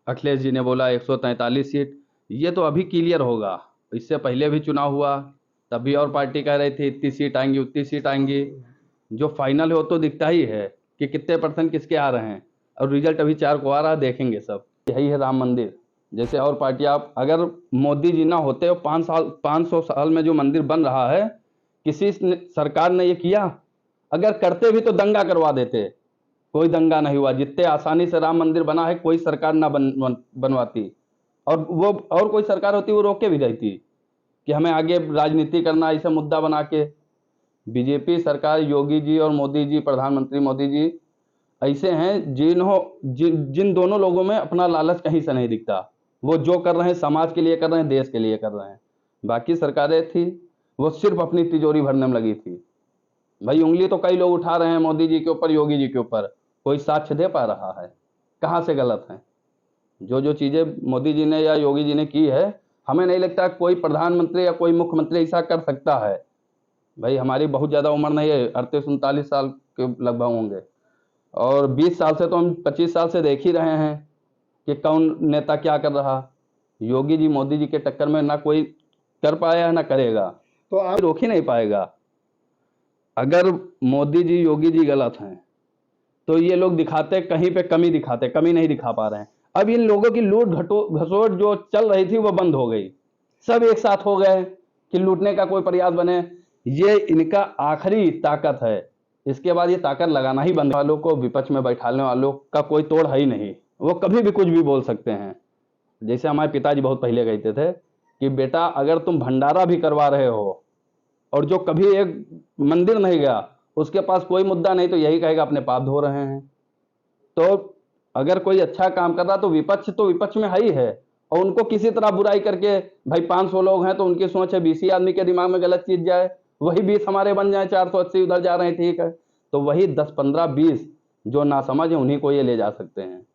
अखिलेश जी ने बोला 143 सीट, ये तो अभी क्लियर होगा। इससे पहले भी चुनाव हुआ, तभी और पार्टी कह रही थी इतनी सीट आएंगी उतनी सीट आएंगी। जो फाइनल हो तो दिखता ही है कि कितने परसेंट किसके आ रहे हैं, और रिजल्ट अभी 4 को आ रहा, देखेंगे सब। यही है राम मंदिर। जैसे और पार्टी, आप अगर मोदी जी ना होते हो 500 साल में जो मंदिर बन रहा है, किसी सरकार ने ये किया? अगर करते भी तो दंगा करवा देते, कोई दंगा नहीं हुआ। जितने आसानी से राम मंदिर बना है, कोई सरकार ना बनवाती। और कोई सरकार होती वो रोक के भी रहती कि हमें आगे राजनीति करना, ऐसा मुद्दा बना के। बीजेपी सरकार, योगी जी और मोदी जी, प्रधानमंत्री मोदी जी ऐसे हैं जिन दोनों लोगों में अपना लालच कहीं से नहीं दिखता। वो जो कर रहे हैं समाज के लिए कर रहे हैं, देश के लिए कर रहे हैं। बाकी सरकारें थी वो सिर्फ अपनी तिजोरी भरने में लगी थी। भाई उंगली तो कई लोग उठा रहे हैं मोदी जी के ऊपर, योगी जी के ऊपर, कोई साक्ष्य दे पा रहा है कहाँ से गलत है? जो चीजें मोदी जी ने या योगी जी ने की है, हमें नहीं लगता कोई प्रधानमंत्री या कोई मुख्यमंत्री ऐसा कर सकता है। भाई हमारी बहुत ज्यादा उम्र नहीं है, 38-39 साल के लगभग होंगे, और 20 साल से तो हम 25 साल से देख ही रहे हैं कि कौन नेता क्या कर रहा। योगी जी मोदी जी के टक्कर में ना कोई कर पाया है ना करेगा, तो आप रोक ही नहीं पाएगा। अगर मोदी जी योगी जी गलत हैं तो ये लोग दिखाते कहीं पे कमी दिखाते, कमी नहीं दिखा पा रहे हैं। अब इन लोगों की लूट घसोट जो चल रही थी वो बंद हो गई। सब एक साथ हो गए कि लूटने का कोई प्रयास बने। ये इनका आखिरी ताकत है। इसके बाद ये ताकत लगाना ही बंद। वालों को विपक्ष में बैठाने वालों का कोई तोड़ है ही नहीं। वो कभी भी कुछ भी बोल सकते हैं। जैसे हमारे पिताजी बहुत पहले कहते थे कि बेटा अगर तुम भंडारा भी करवा रहे हो और जो कभी एक मंदिर नहीं गया, उसके पास कोई मुद्दा नहीं, तो यही कहेगा अपने पाप धो रहे हैं। तो अगर कोई अच्छा काम कर रहा तो विपक्ष में है ही है, और उनको किसी तरह बुराई करके, भाई 500 लोग हैं तो उनकी सोच है 20 ही आदमी के दिमाग में गलत चीज जाए, वही 20 हमारे बन जाए, 480 उधर जा रहे हैं, ठीक है। तो वही 10, 15, 20 जो नासमझ है उन्हीं को ये ले जा सकते हैं।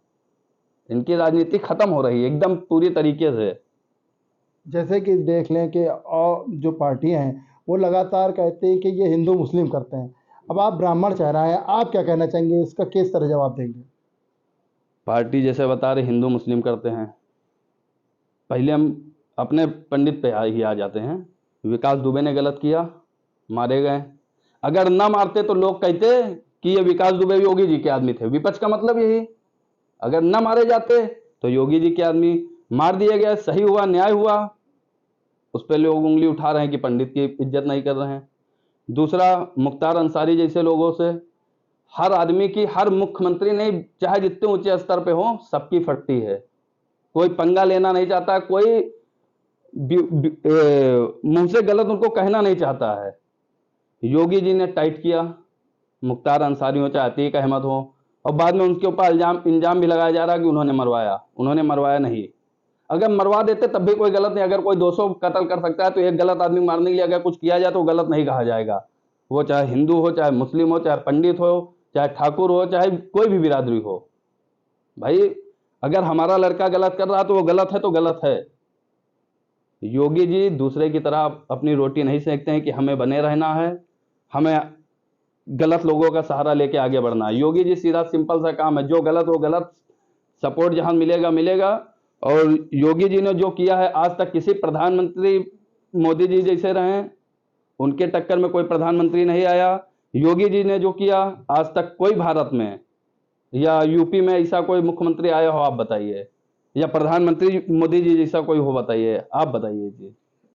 इनकी राजनीति खत्म हो रही है एकदम पूरी तरीके से। जैसे कि देख लें कि और जो पार्टियां हैं वो लगातार कहते हैं कि ये हिंदू मुस्लिम करते हैं। अब आप ब्राह्मण चेहरा है, आप क्या कहना चाहेंगे, इसका किस तरह जवाब देंगे? पार्टी जैसे बता रहे हिंदू मुस्लिम करते हैं, पहले हम अपने पंडित पे ही आ जाते हैं। विकास दुबे ने गलत किया, मारे गए। अगर ना मारते तो लोग कहते कि ये विकास दुबे योगी जी के आदमी थे। विपक्ष का मतलब यही, अगर ना मारे जाते तो योगी जी के आदमी, मार दिए गए, सही हुआ, न्याय हुआ। उस पर लोग उंगली उठा रहे हैं कि पंडित की इज्जत नहीं कर रहे हैं। दूसरा, मुख्तार अंसारी जैसे लोगों से हर आदमी की, हर मुख्यमंत्री नहीं, चाहे जितने ऊंचे स्तर पे हो, सबकी फटती है। कोई पंगा लेना नहीं चाहता, कोई मुंह से गलत उनको कहना नहीं चाहता है। योगी जी ने टाइट किया, मुख्तार अंसारी हो चाहे अतीक अहमद हो, और बाद में उनके ऊपर इल्जाम भी लगाया जा रहा है कि उन्होंने मरवाया। उन्होंने मरवाया नहीं। अगर मरवा देते तब भी कोई गलत नहीं। अगर कोई 200 कत्ल कर सकता है तो एक गलत आदमी मारने के लिए अगर कुछ किया जाए तो गलत नहीं कहा जाएगा। वो चाहे हिंदू हो, चाहे मुस्लिम हो, चाहे पंडित हो, चाहे ठाकुर हो, चाहे कोई भी बिरादरी हो। भाई अगर हमारा लड़का गलत कर रहा तो वो गलत है तो गलत है। योगी जी दूसरे की तरह अपनी रोटी नहीं सेकते हैं कि हमें बने रहना है, हमें गलत लोगों का सहारा लेके आगे बढ़ना है। योगी जी सीधा सिंपल सा काम है, जो गलत वो गलत, सपोर्ट जहां मिलेगा मिलेगा। और योगी जी ने जो किया है, आज तक किसी प्रधानमंत्री, मोदी जी जैसे रहे, उनके टक्कर में कोई प्रधानमंत्री नहीं आया। योगी जी ने जो किया, आज तक कोई भारत में या यूपी में ऐसा कोई मुख्यमंत्री आया हो आप बताइए, या प्रधानमंत्री मोदी जी जैसा कोई हो बताइए, आप बताइए जी।